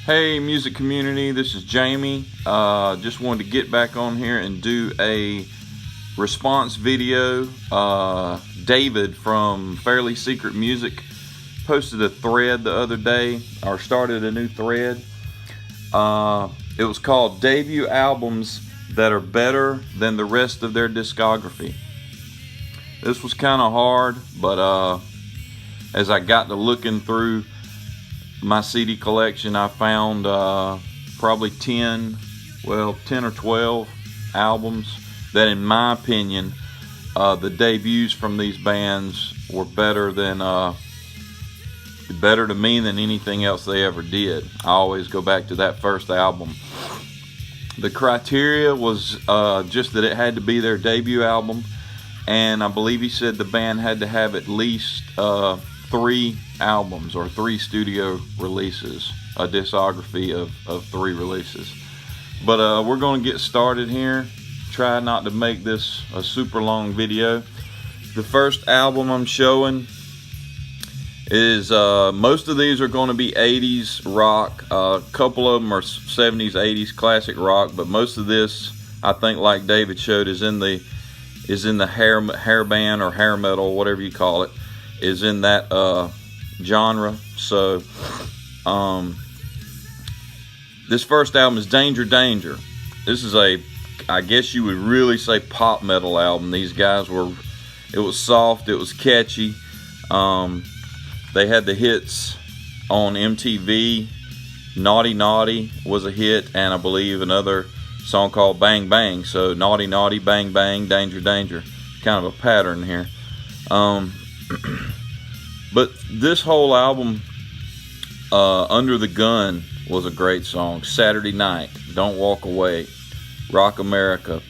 Hey music community, this is Jamie. Just wanted to get back on here and do a response video. David from Fairly Secret Music posted a thread the other day, or started a new thread. It was called Debut Albums That Are Better Than the Rest of Their Discography. This was kind of hard, but as I got to looking through my CD collection, I found probably 10 or 12 albums that, in my opinion, the debuts from these bands were better to me than anything else they ever did. I always go back to that first album. The criteria was just that it had to be their debut album, and I believe he said the band had to have at least 3 albums or 3 studio releases, a discography of 3 releases. But we're going to get started here. Try not to make this a super long video. The first album I'm showing is most of these are going to be 80s rock. A couple of them are 70s, 80s classic rock, but most of this, I think, like David showed, is in the hair band or hair metal, whatever you call it, is in that genre. So this first album is Danger Danger. This is I guess you would really say, pop metal album. These guys it was soft, it was catchy. They had the hits on MTV. Naughty Naughty was a hit, and I believe another song called Bang Bang. So Naughty Naughty, Bang Bang, Danger Danger, kind of a pattern here. But this whole album, Under the Gun was a great song. Saturday Night, Don't Walk Away, Rock America.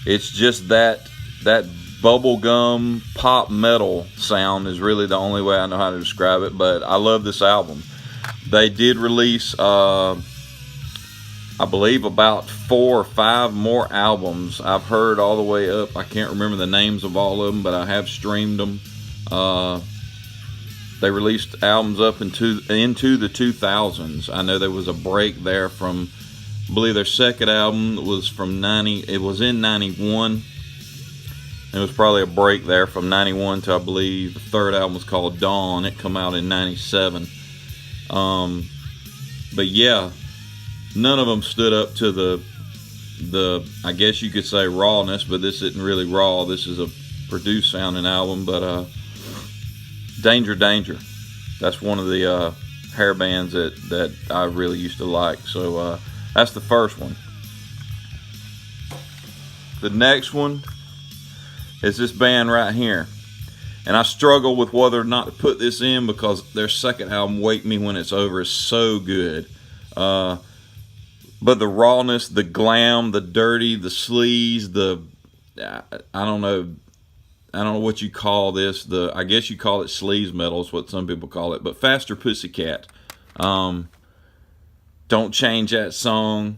It's just that bubblegum pop metal sound is really the only way I know how to describe it, but I love this album. They did release, I believe, about 4 or 5 more albums. I've heard all the way up. I can't remember the names of all of them, but I have streamed them. They released albums up into the 2000s. I know there was a break there from, I believe their second album was from it was in 91. It was probably a break there from 91 to, I believe, the third album was called Dawn. It come out in 97. But yeah, none of them stood up to the I guess you could say, rawness, but this isn't really raw. This is a produced sounding album. But Danger Danger, that's one of the hair bands that I really used to like. So that's the first one. The next one is this band right here, and I struggle with whether or not to put this in because their second album, Wake Me When It's Over, is so good. But the rawness, the glam, the dirty, the sleaze, I don't know what you call this. I guess you call it sleaze metal is what some people call it. But Faster Pussycat, Don't Change That Song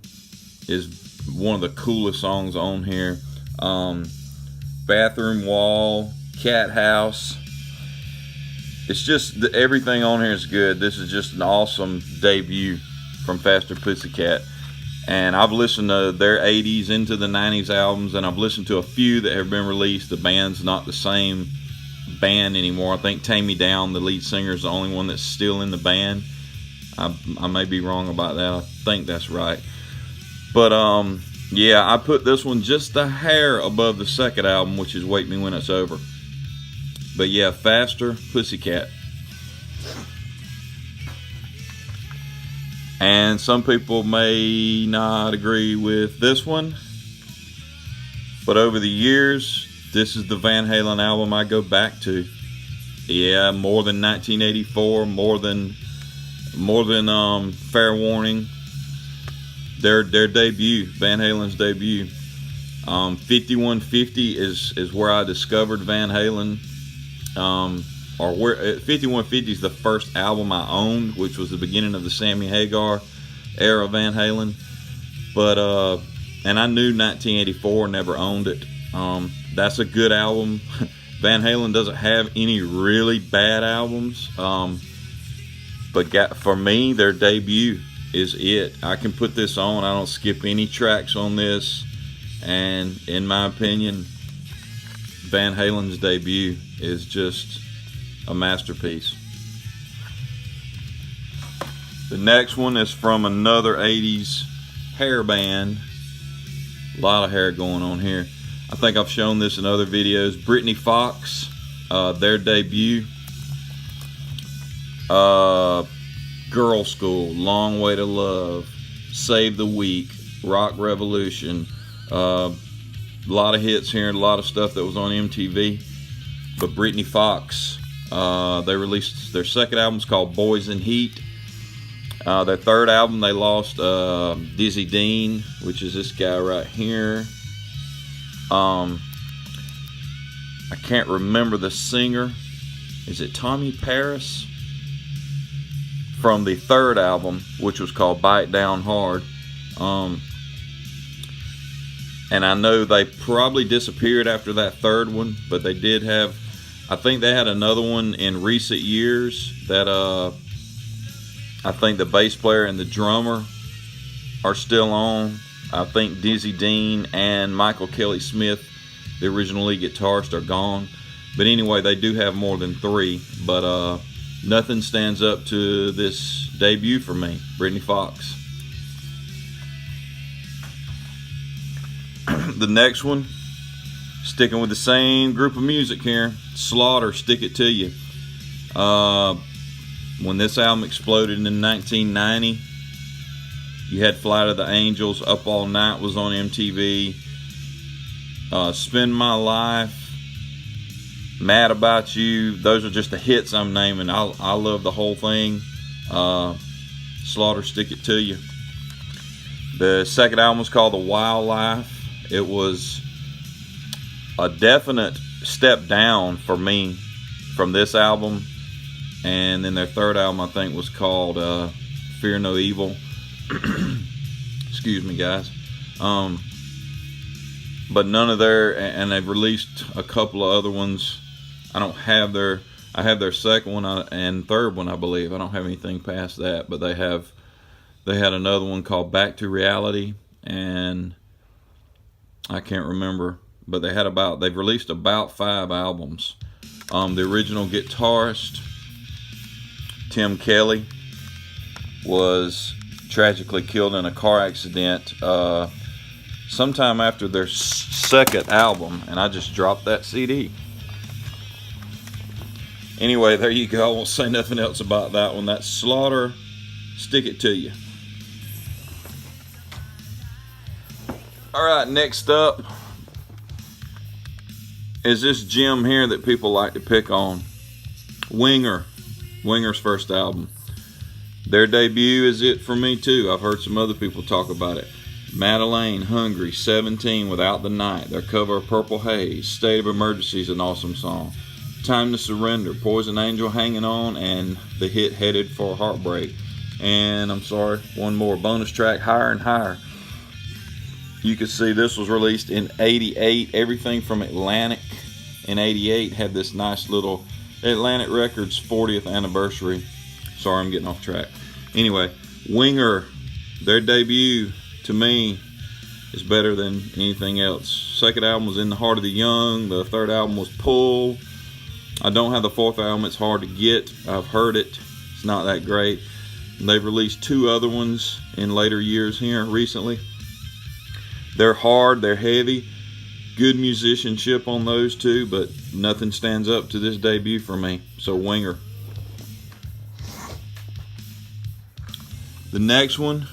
is one of the coolest songs on here. Bathroom Wall, Cat House. It's just everything on here is good. This is just an awesome debut from Faster Pussycat. And I've listened to their 80s into the 90s albums, and I've listened to a few that have been released. The band's not the same band anymore. I think Tammy Down, the lead singer, is the only one that's still in the band. I may be wrong about that. I think that's right. But yeah, I put this one just a hair above the second album, which is Wake Me When It's Over. But yeah, Faster Pussycat. And some people may not agree with this one, but over the years, this is the Van Halen album I go back to. Yeah, more than 1984, more than Fair Warning. Their debut, Van Halen's debut. 5150 is where I discovered Van Halen. 5150 is the first album I owned, which was the beginning of the Sammy Hagar era Van Halen. But and I knew 1984, never owned it. That's a good album. Van Halen doesn't have any really bad albums, but for me, their debut is it. I can put this on. I don't skip any tracks on this. And in my opinion, Van Halen's debut is just a masterpiece. The next one is from another 80s hair band. A lot of hair going on here. I think I've shown this in other videos. Britny Fox, their debut. Girl School, Long Way to Love, Save the Week, Rock Revolution. A lot of hits here, a lot of stuff that was on MTV. But Britny Fox, they released their second album. It's called Boys in Heat. Their third album, they lost Dizzy Dean, which is this guy right here. I can't remember the singer. Is it Tommy Paris? From the third album, which was called Bite Down Hard. And I know they probably disappeared after that third one, but they did have, I think they had another one in recent years that I think the bass player and the drummer are still on. I think Dizzy Dean and Michael Kelly Smith, the original lead guitarist, are gone. But anyway, they do have more than three. But nothing stands up to this debut for me, Britny Fox. The next one, sticking with the same group of music here, Slaughter, Stick It To You. When this album exploded in 1990, you had Flight of the Angels, Up All Night was on MTV, Spend My Life, Mad About You. Those are just the hits I'm naming. I love the whole thing. Slaughter, Stick It To You. The second album was called The Wildlife. It was a definite step down for me from this album. And then their third album, I think, was called Fear No Evil. Excuse me, guys. But none of their, and they've released a couple of other ones. I have their second one and third one, I believe. I don't have anything past that, but they had another one called Back to Reality, and I can't remember, but they've released about 5 albums. The original guitarist, Tim Kelly, was tragically killed in a car accident sometime after their second album, and I just dropped that CD. Anyway, there you go. I won't say nothing else about that one. That's Slaughter, Stick It To You. Alright, next up is this gem here that people like to pick on. Winger. Winger's first album. Their debut is it for me too. I've heard some other people talk about it. Madeline, Hungry, 17, Without the Night. Their cover of Purple Haze. State of Emergency is an awesome song. Time to Surrender, Poison Angel, Hanging On, and the hit Headed for Heartbreak. And I'm sorry, one more bonus track, Higher and Higher. You can see this was released in 88. Everything from Atlantic in 88 had this nice little Atlantic Records 40th anniversary. Sorry, I'm getting off track. Anyway, Winger, their debut, to me, is better than anything else. Second album was In the Heart of the Young. The third album was Pull. I don't have the fourth album. It's hard to get. I've heard it. It's not that great. They've released 2 other ones in later years here recently. They're hard, they're heavy. Good musicianship on those 2, but nothing stands up to this debut for me. So Winger. The next one,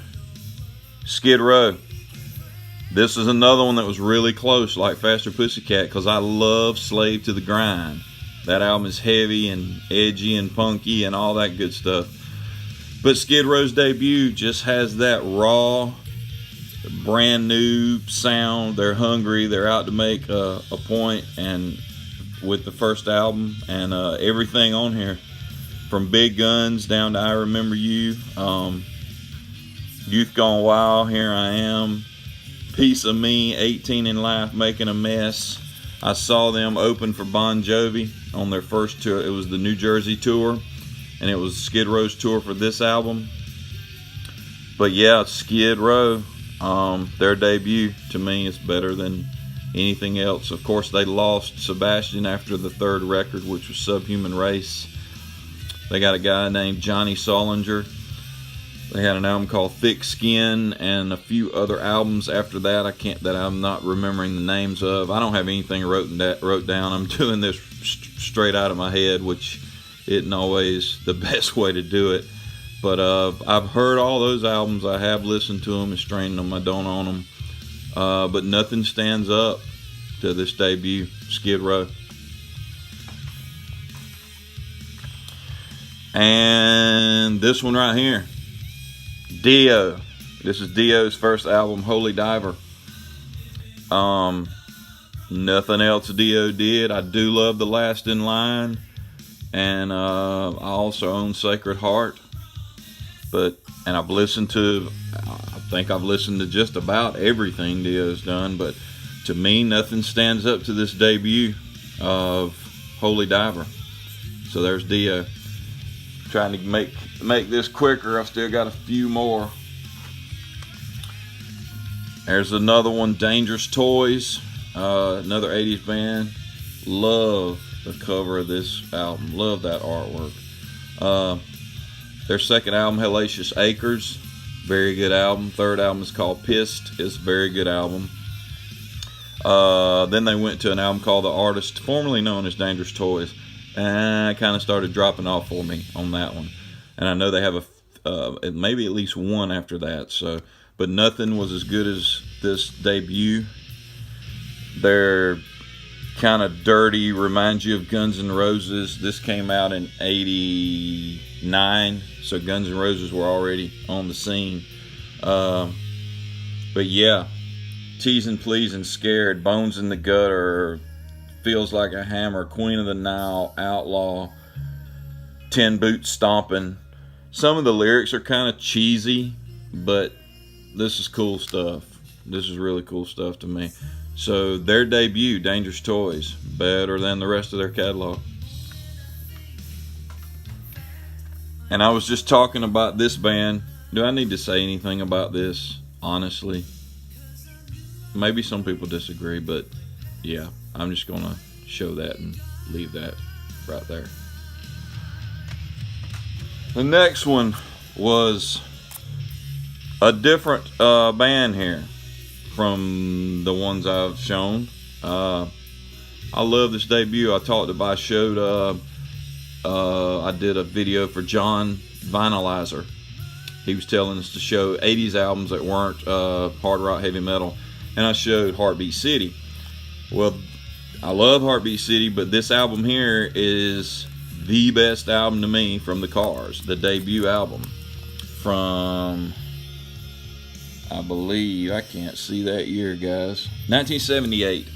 Skid Row. This is another one that was really close, like Faster Pussycat, because I love Slave to the Grind. That album is heavy and edgy and punky and all that good stuff. But Skid Row's debut just has that raw, brand new sound. They're hungry. They're out to make a point. And with the first album and everything on here, from Big Guns down to I Remember You, Youth Gone Wild, Here I Am, Piece of Me, 18 in Life, Making a Mess. I saw them open for Bon Jovi on their first tour. It was the New Jersey tour, and it was Skid Row's tour for this album. But yeah, Skid Row, their debut to me is better than anything else. Of course, they lost Sebastian after the third record, which was Subhuman Race. They got a guy named Johnny Solinger. They had an album called Thick Skin and a few other albums after that. That I'm not remembering the names of. I don't have anything wrote down. I'm doing this straight out of my head, which isn't always the best way to do it. But I've heard all those albums. I have listened to them and strained them. I don't own them. But nothing stands up to this debut, Skid Row. And this one right here, Dio. This is Dio's first album, Holy Diver. Nothing else Dio did. I do love The Last in Line, and I also own Sacred Heart. And I've listened to, I think I've listened to just about everything Dio's done, but to me, nothing stands up to this debut of Holy Diver. So there's Dio. Trying to make this quicker. I've still got a few more. There's another one, Dangerous Toys, another 80s band. Love the cover of this album. Love that artwork. Their second album, Hellacious Acres, very good album. Third album is called Pissed. It's a very good album. Then they went to an album called The Artist, formerly known as Dangerous Toys. And I kind of started dropping off for me on that one. And I know they have maybe at least one after that. So, but nothing was as good as this debut. They're kind of dirty, reminds you of Guns N' Roses. This came out in '89, so Guns N' Roses were already on the scene. But yeah, Teasing, Pleasing, Scared, Bones in the Gutter, Feels Like a Hammer, Queen of the Nile, Outlaw, 10 Boots Stomping. Some of the lyrics are kind of cheesy, but this is cool stuff. This is really cool stuff to me. So their debut, Dangerous Toys, better than the rest of their catalog. And I was just talking about this band. Do I need to say anything about this? Honestly, maybe some people disagree, but yeah, I'm just gonna show that and leave that right there. The next one was a different band here from the ones I've shown. I love this debut. I did a video for John Vinylizer. He was telling us to show 80s albums that weren't hard rock, heavy metal, and I showed Heartbeat City. Well, I love Heartbeat City, but this album here is the best album to me from the Cars, the debut album from, I believe, I can't see that year, guys, 1978.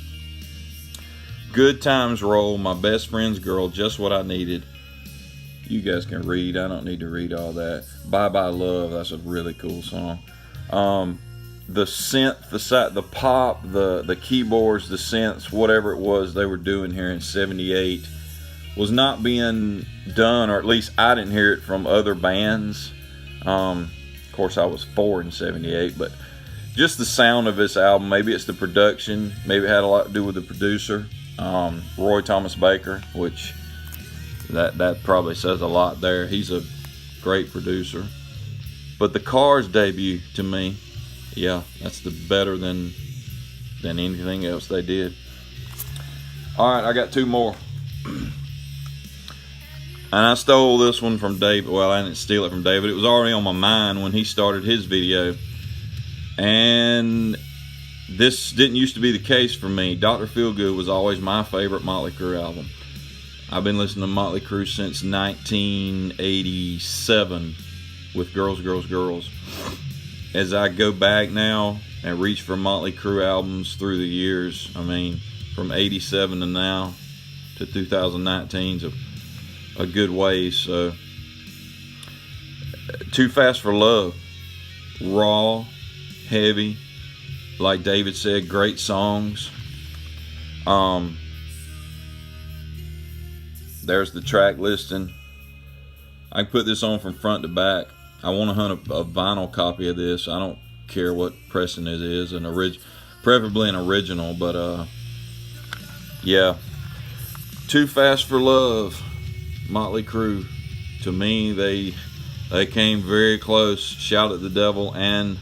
Good Times Roll, My Best Friend's Girl, Just What I Needed. You guys can read. I don't need to read all that. Bye Bye Love, that's a really cool song. The synth, the pop, the keyboards, the synths, whatever it was they were doing here in 78 was not being done, or at least I didn't hear it from other bands. Of course, I was 4 in 78, but just the sound of this album, maybe it's the production, maybe it had a lot to do with the producer, Roy Thomas Baker, which that probably says a lot there. He's a great producer. But the Cars debut, to me, yeah, that's the better than anything else they did. All right, I got two more. And I stole this one from David. Well, I didn't steal it from David. It was already on my mind when he started his video. And this didn't used to be the case for me. Dr. Feelgood was always my favorite Motley Crue album. I've been listening to Motley Crue since 1987 with Girls, Girls, Girls. As I go back now and reach for Motley Crue albums through the years, I mean, from 87 to now to 2019 is a good way. So, Too Fast for Love, raw, heavy, like David said, great songs. There's the track listing. I can put this on from front to back. I want to hunt a vinyl copy of this. I don't care what pressing it is, preferably an original. But yeah, Too Fast for Love, Motley Crue. To me, they came very close. Shout at the Devil and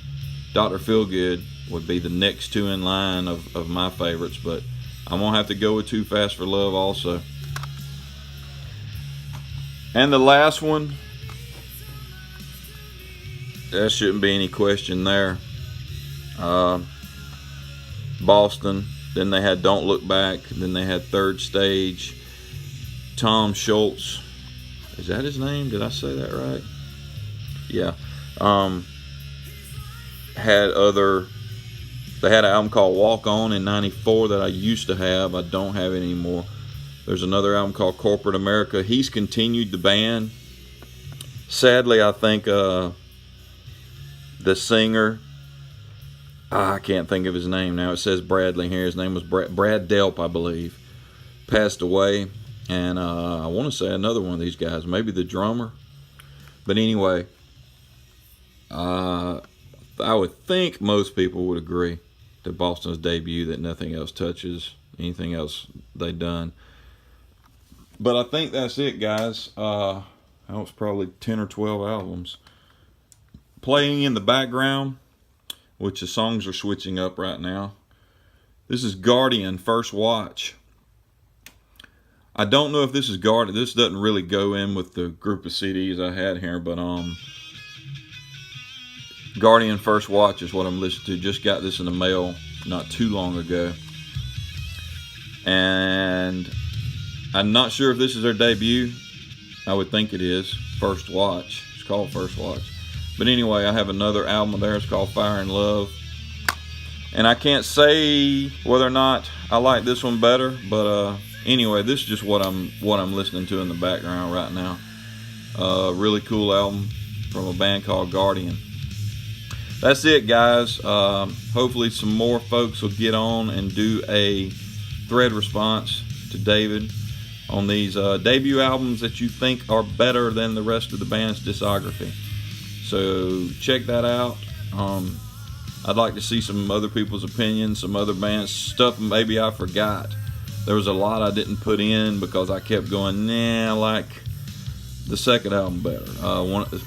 Dr. Feelgood would be the next two in line of my favorites, but I'm gonna have to go with Too Fast for Love also. And the last one, there shouldn't be any question there. Boston. Then they had Don't Look Back. Then they had Third Stage. Tom Schultz. Is that his name? Did I say that right? Yeah. They had an album called Walk On in '94 that I used to have. I don't have it anymore. There's another album called Corporate America. He's continued the band. Sadly, I think the singer, I can't think of his name now. It says Bradley here. His name was Brad Delp, I believe. Passed away. And I want to say another one of these guys, maybe the drummer. But anyway, I would think most people would agree that Boston's debut, that nothing else touches anything else they've done. But I think that's it, guys. That was probably 10 or 12 albums. Playing in the background, which the songs are switching up right now. This is Guardian, First Watch. I don't know if this is Guardian. This doesn't really go in with the group of CDs I had here, but Guardian First Watch is what I'm listening to. Just got this in the mail not too long ago. And I'm not sure if this is their debut. I would think it is. First Watch. It's called First Watch. But anyway, I have another album there. It's called Fire and Love. And I can't say whether or not I like this one better, but anyway, this is just what I'm listening to in the background right now. Really cool album from a band called Guardian. That's it, guys. Hopefully some more folks will get on and do a thread response to David on these debut albums that you think are better than the rest of the band's discography. So check that out. I'd like to see some other people's opinions, some other bands, stuff maybe I forgot. There was a lot I didn't put in because I kept going, nah, I like the second album better.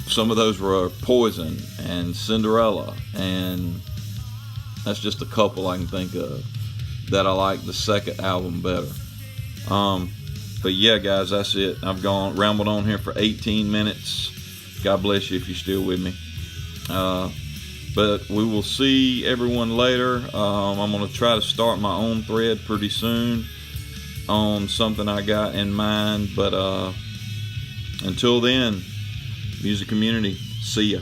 Some of those were Poison and Cinderella, and that's just a couple I can think of that I like the second album better. But yeah, guys, that's it. I've rambled on here for 18 minutes. God bless you if you're still with me. But we will see everyone later. I'm going to try to start my own thread pretty soon on something I got in mind. But until then, music community, see ya.